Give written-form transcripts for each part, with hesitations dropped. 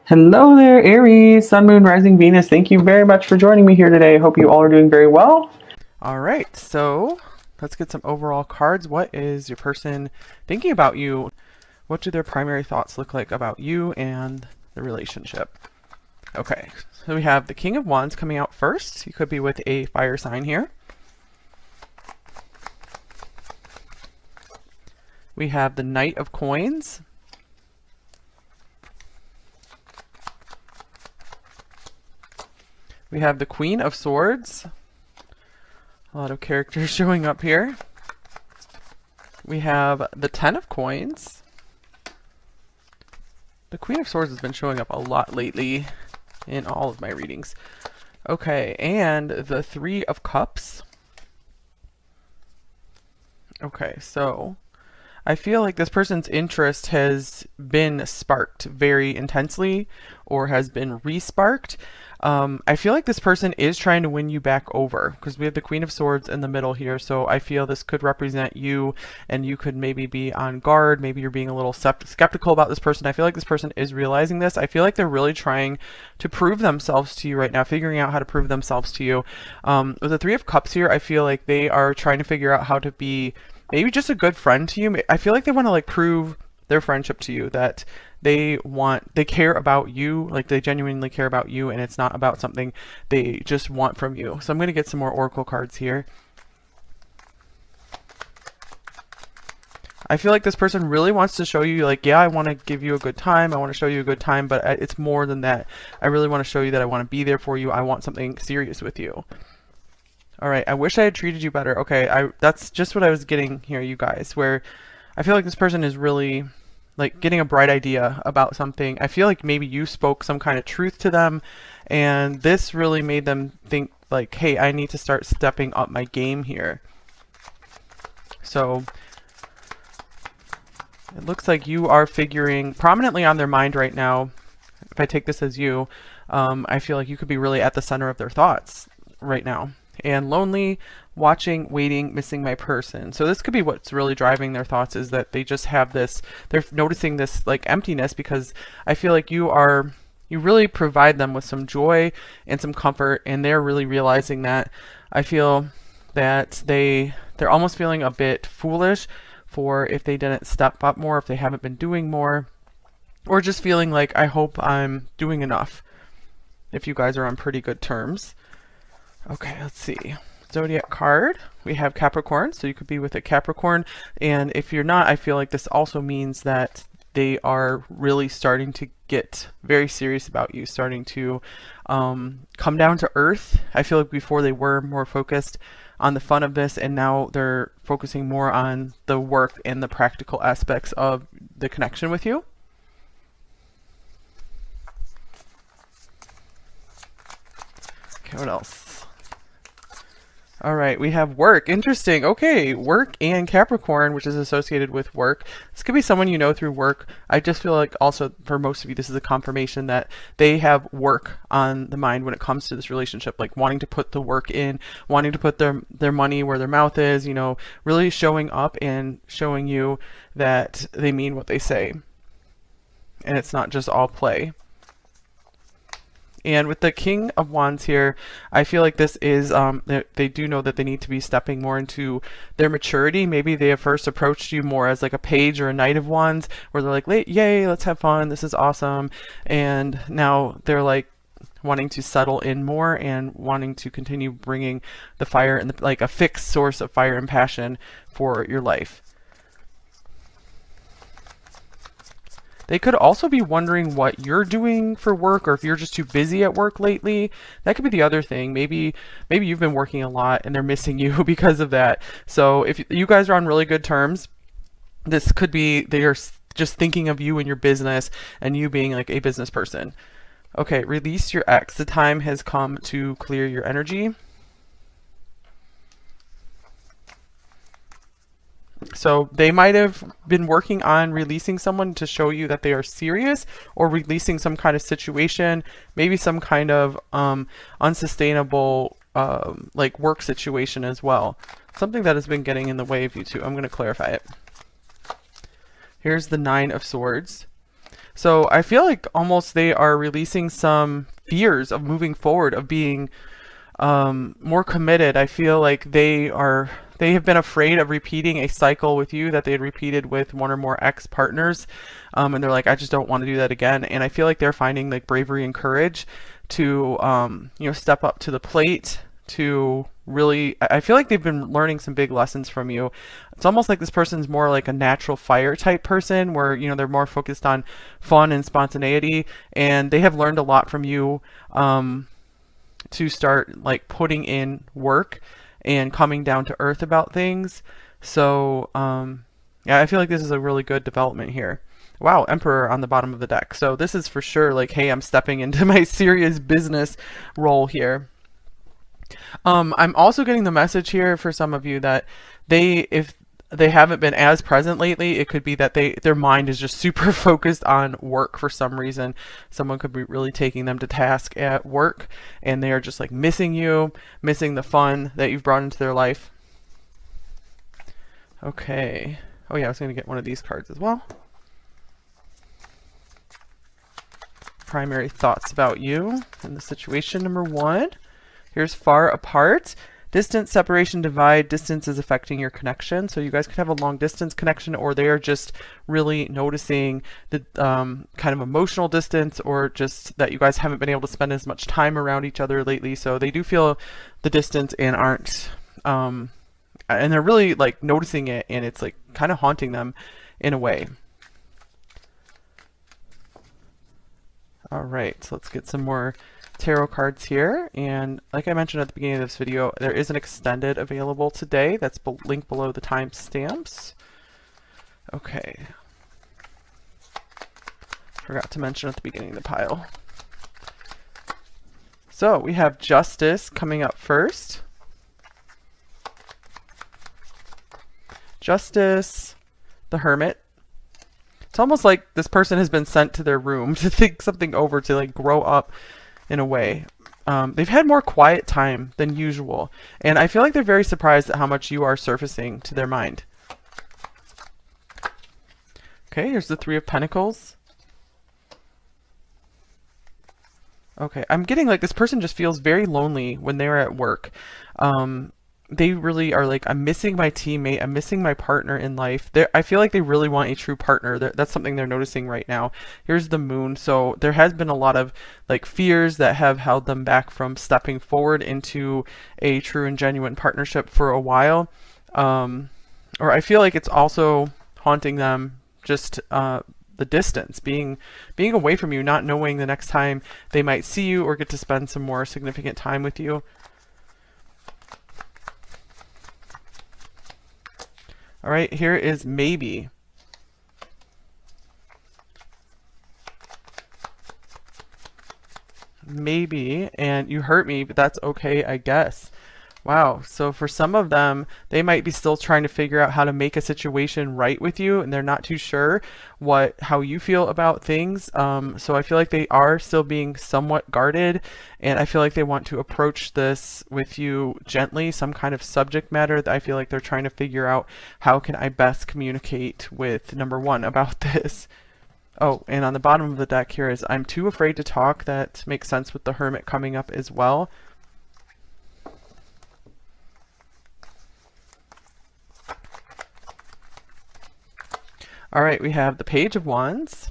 Hello there, Aries, Sun, Moon, Rising, Venus. Thank you very much for joining me here today. I hope you all are doing very well. All right, so let's get some overall cards. What is your person thinking about you? What do their primary thoughts look like about you and the relationship? Okay, so we have the King of Wands coming out first. You could be with a fire sign here. We have the Knight of Coins. We have the Queen of Swords. A lot of characters showing up here. We have the Ten of Coins. The Queen of Swords has been showing up a lot lately in all of my readings. Okay, and the Three of Cups. Okay, so I feel like this person's interest has been sparked very intensely or has been re-sparked. I feel like this person is trying to win you back over because we have the Queen of Swords in the middle here. So I feel this could represent you and you could maybe be on guard. Maybe you're being a little skeptical about this person. I feel like this person is realizing this. I feel like they're really trying to prove themselves to you right now, figuring out how to prove themselves to you. With the Three of Cups here, I feel like they are trying to figure out how to be maybe just a good friend to you. I feel like they want to like prove their friendship to you, that they care about you, like they genuinely care about you, and it's not about something they just want from you. So I'm going to get some more oracle cards here. I feel like this person really wants to show you, like, yeah, I want to give you a good time, I want to show you a good time, but it's more than that. I really want to show you that I want to be there for you. I want something serious with you. All right, I wish I had treated you better. Okay, that's just what I was getting here, you guys, where I feel like this person is really like getting a bright idea about something. I feel like maybe you spoke some kind of truth to them, and this really made them think like, hey, I need to start stepping up my game here. So it looks like you are figuring prominently on their mind right now. If I take this as you, I feel like you could be really at the center of their thoughts right now. And lonely, watching, waiting, missing my person. So this could be what's really driving their thoughts, is that they just have this, they're noticing this like emptiness, because I feel like you really provide them with some joy and some comfort, and they're really realizing that. I feel that they're almost feeling a bit foolish for if they didn't step up more, if they haven't been doing more, or just feeling like, I hope I'm doing enough if you guys are on pretty good terms. Okay, let's see. Zodiac card. We have Capricorn, so you could be with a Capricorn. And if you're not, I feel like this also means that they are really starting to get very serious about you, starting to come down to earth. I feel like before they were more focused on the fun of this, and now they're focusing more on the work and the practical aspects of the connection with you. Okay, what else? All right, we have work. Interesting. Okay, work and Capricorn, which is associated with work. This could be someone you know through work. I just feel like also for most of you, this is a confirmation that they have work on the mind when it comes to this relationship, like wanting to put the work in, wanting to put their money where their mouth is, you know, really showing up and showing you that they mean what they say. And it's not just all play. And with the King of Wands here, I feel like this is, they do know that they need to be stepping more into their maturity. Maybe they have first approached you more as like a page or a Knight of Wands, where they're like, yay, let's have fun, this is awesome. And now they're like wanting to settle in more and wanting to continue bringing the fire and like a fixed source of fire and passion for your life. They could also be wondering what you're doing for work, or if you're just too busy at work lately. That could be the other thing. Maybe you've been working a lot and they're missing you because of that. So if you guys are on really good terms, this could be they are just thinking of you and your business and you being like a business person. Okay, release your ex. The time has come to clear your energy. So they might have been working on releasing someone to show you that they are serious, or releasing some kind of situation, maybe some kind of unsustainable like work situation as well. Something that has been getting in the way of you two. I'm going to clarify it. Here's the Nine of Swords. So I feel like almost they are releasing some fears of moving forward, of being more committed. I feel like they have been afraid of repeating a cycle with you that they had repeated with one or more ex-partners, and they're like, I just don't want to do that again. And I feel like they're finding like bravery and courage to you know, step up to the plate, to really, I feel like they've been learning some big lessons from you. It's almost like this person's more like a natural fire type person, where, you know, they're more focused on fun and spontaneity, and they have learned a lot from you to start like putting in work and coming down to earth about things. So yeah, I feel like this is a really good development here. Wow, Emperor on the bottom of the deck. So this is for sure like, hey, I'm stepping into my serious business role here. I'm also getting the message here for some of you that if they haven't been as present lately, it could be that their mind is just super focused on work for some reason. Someone could be really taking them to task at work, and they are just like missing you, missing the fun that you've brought into their life. Okay. Oh yeah, I was going to get one of these cards as well. Primary thoughts about you and the situation, number 1. Here's far apart. Distance, separation, divide. Distance is affecting your connection. So you guys could have a long distance connection, or they are just really noticing the kind of emotional distance, or just that you guys haven't been able to spend as much time around each other lately. So they do feel the distance and aren't, and they're really like noticing it, and it's like kind of haunting them in a way. All right, so let's get some more tarot cards here. And like I mentioned at the beginning of this video, there is an extended available today. That's linked below the timestamps. Okay. Forgot to mention at the beginning of the pile. So we have Justice coming up first. Justice, the Hermit. It's almost like this person has been sent to their room to think something over, to like grow up in a way. They've had more quiet time than usual, and I feel like they're very surprised at how much you are surfacing to their mind. Okay, here's the Three of Pentacles. Okay, I'm getting like this person just feels very lonely when they're at work. They really are like, I'm missing my teammate, I'm missing my partner in life. I feel like they really want a true partner. That's something they're noticing right now. Here's the Moon. So there has been a lot of like fears that have held them back from stepping forward into a true and genuine partnership for a while. Or I feel like it's also haunting them, just the distance, being away from you, not knowing the next time they might see you or get to spend some more significant time with you. All right, here is Maybe. Maybe, and you hurt me, but that's okay, I guess. Wow, so for some of them, they might be still trying to figure out how to make a situation right with you, and they're not too sure how you feel about things. So I feel like they are still being somewhat guarded, and I feel like they want to approach this with you gently, some kind of subject matter that I feel like they're trying to figure out, how can I best communicate with number 1 about this. Oh, and on the bottom of the deck here is I'm too afraid to talk. That makes sense with the Hermit coming up as well. All right, we have the Page of Wands,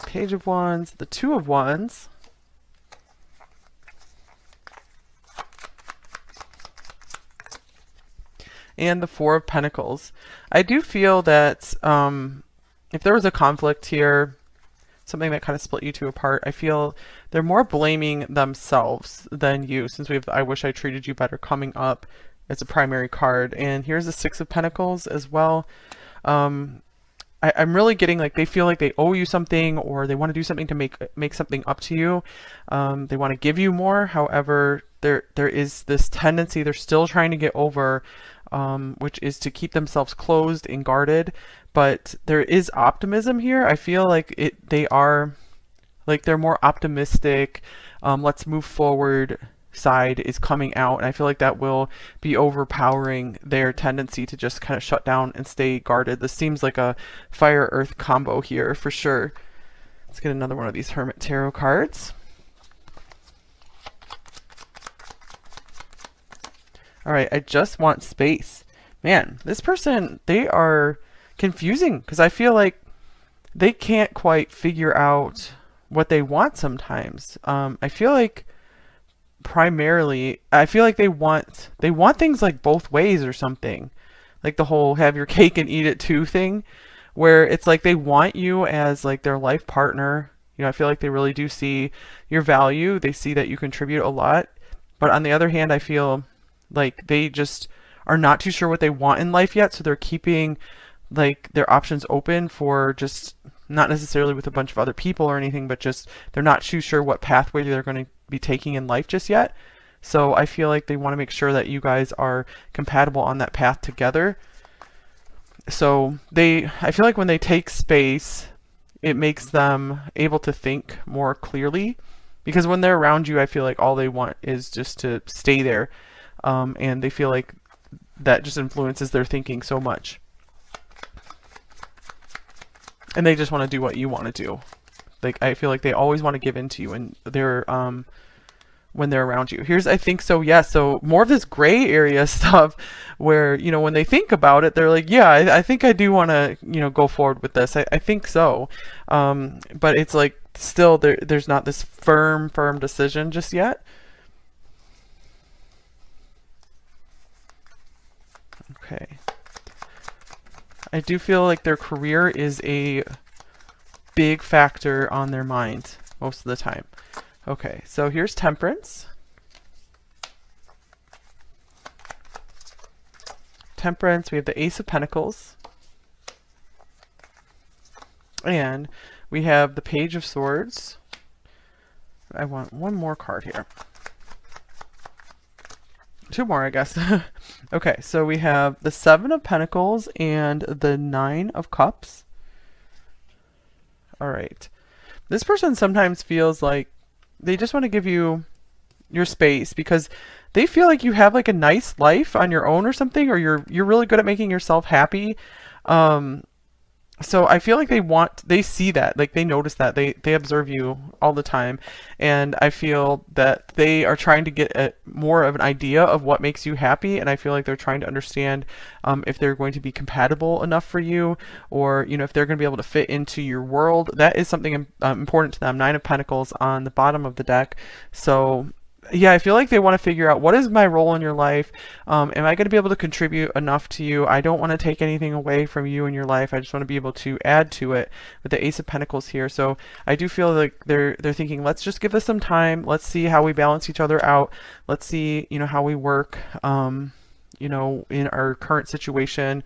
Page of Wands, the Two of Wands, and the Four of Pentacles. I do feel that if there was a conflict here, something that kind of split you two apart, I feel they're more blaming themselves than you, since we have I Wish I Treated You Better coming up as a primary card. And here's the Six of Pentacles as well. I'm really getting like they feel like they owe you something, or they want to do something to make something up to you. They want to give you more. However, there is this tendency they're still trying to get over, which is to keep themselves closed and guarded. But there is optimism here. I feel like they are like, they're more optimistic. Let's move forward side is coming out, and I feel like that will be overpowering their tendency to just kind of shut down and stay guarded. This seems like a fire earth combo here for sure. Let's get another one of these Hermit Tarot cards. All right, I just want space. Man, this person, they are confusing because I feel like they can't quite figure out what they want sometimes. I feel like primarily, I feel like they want things like both ways or something. Like the whole have your cake and eat it too thing, where it's like they want you as like their life partner. You know, I feel like they really do see your value. They see that you contribute a lot. But on the other hand, I feel like they just are not too sure what they want in life yet, so they're keeping like their options open for just not necessarily with a bunch of other people or anything, but just they're not too sure what pathway they're going to be taking in life just yet. So I feel like they want to make sure that you guys are compatible on that path together. So I feel like when they take space, it makes them able to think more clearly, because when they're around you, I feel like all they want is just to stay there. And they feel like that just influences their thinking so much. And they just want to do what you want to do. Like, I feel like they always want to give in to you, and they're when they're around you. Here's, I think so, yeah, so more of this gray area stuff where, you know, when they think about it, they're like, yeah, I think I do want to, you know, go forward with this. I think so. But it's like still there's not this firm decision just yet. Okay. I do feel like their career is a big factor on their mind most of the time. Okay, so here's Temperance. Temperance, we have the Ace of Pentacles. And we have the Page of Swords. I want one more card here. Two more, I guess. Okay, so we have the Seven of Pentacles and the Nine of Cups. All right. This person sometimes feels like they just want to give you your space because they feel like you have like a nice life on your own or something, or you're really good at making yourself happy. So I feel like they see that, like they notice that, they observe you all the time, and I feel that they are trying to get more of an idea of what makes you happy, and I feel like they're trying to understand if they're going to be compatible enough for you, or, you know, if they're going to be able to fit into your world. That is something important to them. Nine of Pentacles on the bottom of the deck. So yeah, I feel like they want to figure out, what is my role in your life? Am I going to be able to contribute enough to you? I don't want to take anything away from you in your life. I just want to be able to add to it with the Ace of Pentacles here. So I do feel like they're thinking, let's just give this some time. Let's see how we balance each other out. Let's see, you know, how we work, you know, in our current situation.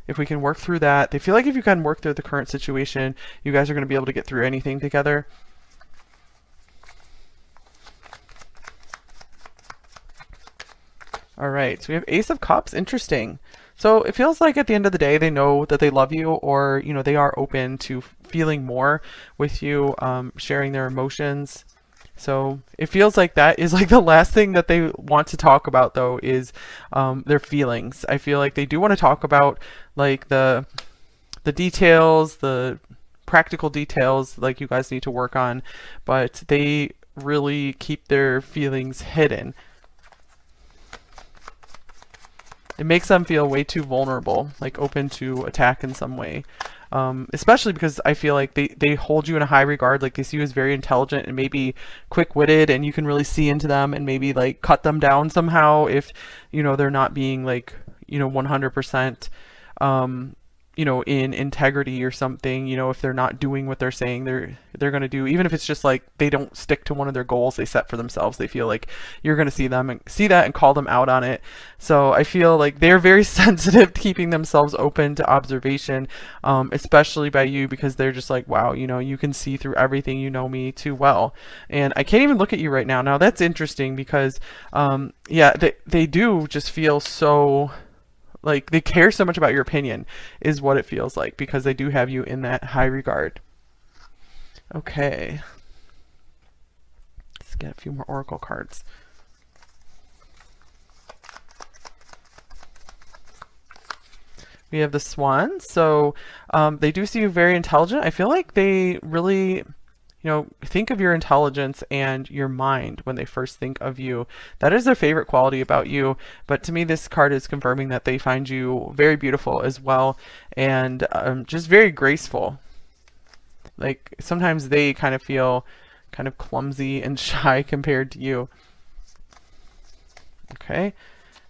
If we can work through that. They feel like if you can work through the current situation, you guys are going to be able to get through anything together. All right, so we have Ace of Cups. Interesting. So it feels like at the end of the day, they know that they love you, or, you know, they are open to feeling more with you, sharing their emotions. So it feels like that is like the last thing that they want to talk about, though, is their feelings. I feel like they do want to talk about like the details, the practical details, like you guys need to work on, but they really keep their feelings hidden. It makes them feel way too vulnerable, like open to attack in some way. Especially because I feel like they hold you in a high regard, like they see you as very intelligent and maybe quick-witted, and you can really see into them and maybe like cut them down somehow if, you know, they're not being like, you know, 100%, you know, in integrity or something. You know, if they're not doing what they're saying they're going to do, even if it's just like they don't stick to one of their goals they set for themselves, they feel like you're going to see them and see that and call them out on it. So I feel like they're very sensitive to keeping themselves open to observation, especially by you, because they're just like, wow, you know, you can see through everything, you know me too well, and I can't even look at you right now. Now that's interesting because yeah, they do just feel so like they care so much about your opinion, is what it feels like, because they do have you in that high regard. Okay. Let's get a few more oracle cards. We have the Swan. So they do see you very intelligent. I feel like they really, think of your intelligence and your mind when they first think of you. That is their favorite quality about you. But to me, this card is confirming that they find you very beautiful as well, and just very graceful. Like sometimes they kind of feel kind of clumsy and shy compared to you. Okay.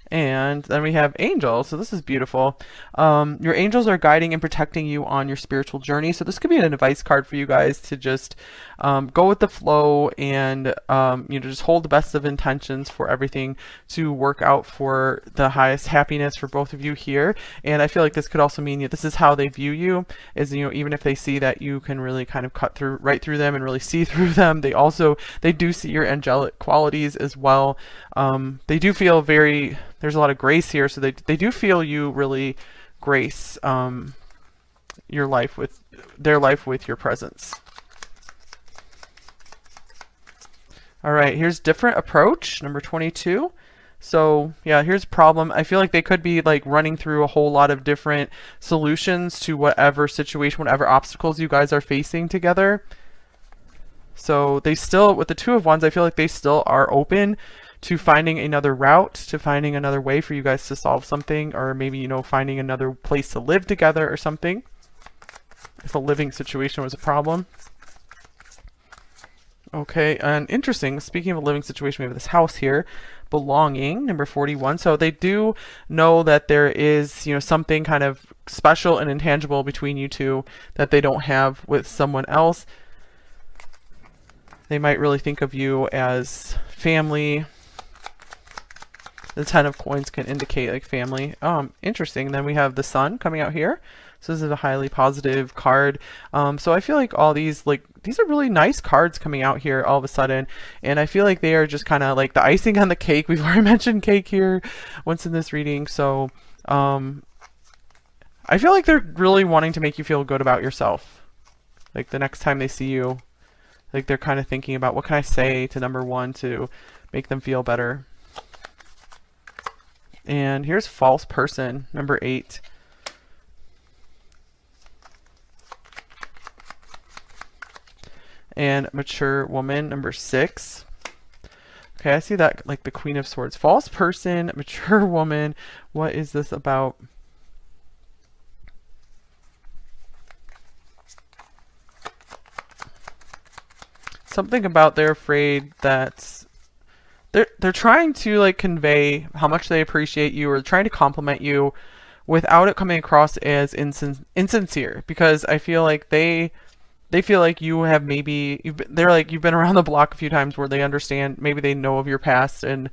And then we have angels. So this is beautiful. Your angels are guiding and protecting you on your spiritual journey. So this could be an advice card for you guys to just go with the flow and just hold the best of intentions for everything to work out for the highest happiness for both of you here. And I feel like this could also mean that this is how they view you, is even if they see that you can really kind of cut through right through them and really see through them, they do see your angelic qualities as well. They do feel there's a lot of grace here, so they do feel you really grace their life with your presence. All right, here's different approach, number 22. So yeah, here's a problem. I feel like they could be like running through a whole lot of different solutions to whatever situation, whatever obstacles you guys are facing together. So they still, with the Two of Wands, I feel like they still are open to finding another route, to finding another way for you guys to solve something, or maybe, finding another place to live together or something, if a living situation was a problem. Okay, and interesting, speaking of a living situation, we have this house here, belonging, number 41. So they do know that there is, something kind of special and intangible between you two that they don't have with someone else. They might really think of you as family. The 10 of coins can indicate like family. Interesting. Then we have the Sun coming out here. So this is a highly positive card. So I feel like all these are really nice cards coming out here all of a sudden. And I feel like they are just kind of like the icing on the cake. We've already mentioned cake here once in this reading. So I feel like they're really wanting to make you feel good about yourself. Like the next time they see you, like they're kind of thinking about what can I say to number 1 to make them feel better. And here's false person, number 8. And mature woman, number 6. Okay, I see that like the Queen of Swords. False person, mature woman. What is this about? Something about they're afraid that they're trying to like convey how much they appreciate you, or trying to compliment you without it coming across as insincere, because I feel like they feel like you have you've been around the block a few times, where they understand, maybe they know of your past, and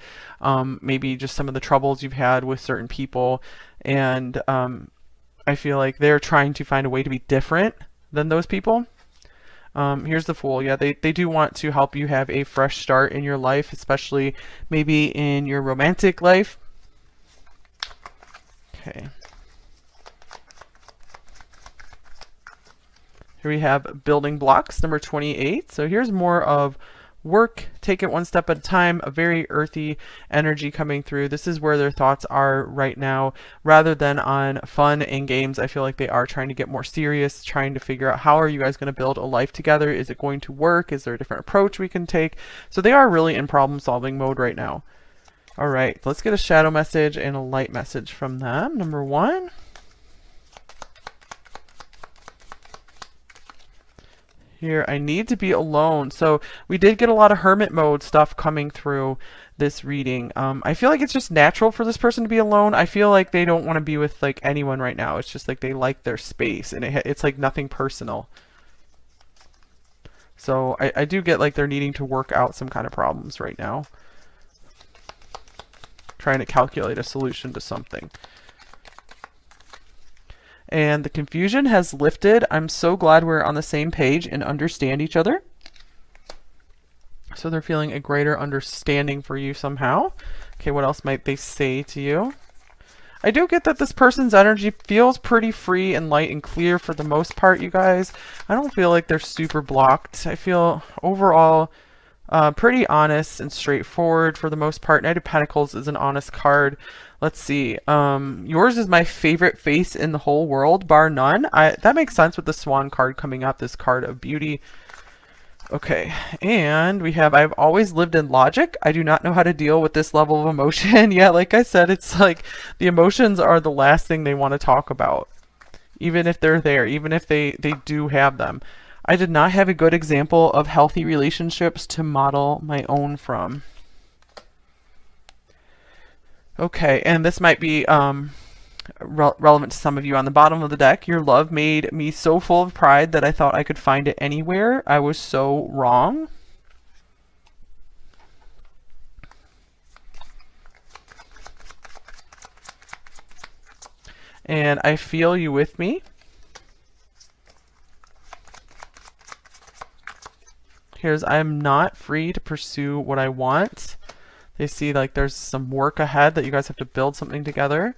maybe just some of the troubles you've had with certain people, and I feel like they're trying to find a way to be different than those people. Here's the Fool. Yeah, they do want to help you have a fresh start in your life, especially maybe in your romantic life. Okay. Here we have building blocks, number 28. So here's more of work, take it one step at a time, a very earthy energy coming through. This is where their thoughts are right now, rather than on fun and games. I feel like they are trying to get more serious, trying to figure out, how are you guys going to build a life together? Is it going to work? Is there a different approach we can take? So they are really in problem solving mode right now. All right, let's get a shadow message and a light message from them. Number 1. Here, I need to be alone. So we did get a lot of hermit mode stuff coming through this reading. I feel like it's just natural for this person to be alone. I feel like they don't want to be with like anyone right now. It's just like they like their space, and it's like nothing personal. So I do get like they're needing to work out some kind of problems right now, trying to calculate a solution to something. And the confusion has lifted. I'm so glad we're on the same page and understand each other. So they're feeling a greater understanding for you somehow. Okay, what else might they say to you? I do get that this person's energy feels pretty free and light and clear for the most part, you guys. I don't feel like they're super blocked. I feel overall pretty honest and straightforward for the most part. Knight of Pentacles is an honest card. Let's see. Yours is my favorite face in the whole world, bar none. That makes sense with the Swan card coming up, this card of beauty. Okay, and we have, I've always lived in logic. I do not know how to deal with this level of emotion. Yeah, like I said, it's like the emotions are the last thing they want to talk about, even if they're there, even if they do have them. I did not have a good example of healthy relationships to model my own from. Okay, and this might be relevant to some of you on the bottom of the deck. Your love made me so full of pride that I thought I could find it anywhere. I was so wrong. And I feel you with me. Here's, I'm not free to pursue what I want. They see like there's some work ahead that you guys have to build something together.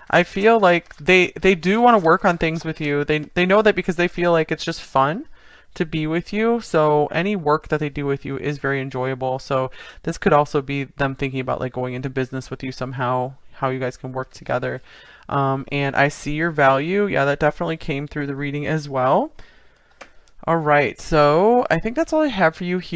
I feel like they do want to work on things with you. They know that because they feel like it's just fun to be with you. So any work that they do with you is very enjoyable. So this could also be them thinking about like going into business with you somehow, how you guys can work together. And I see your value. Yeah, that definitely came through the reading as well. All right, so I think that's all I have for you here.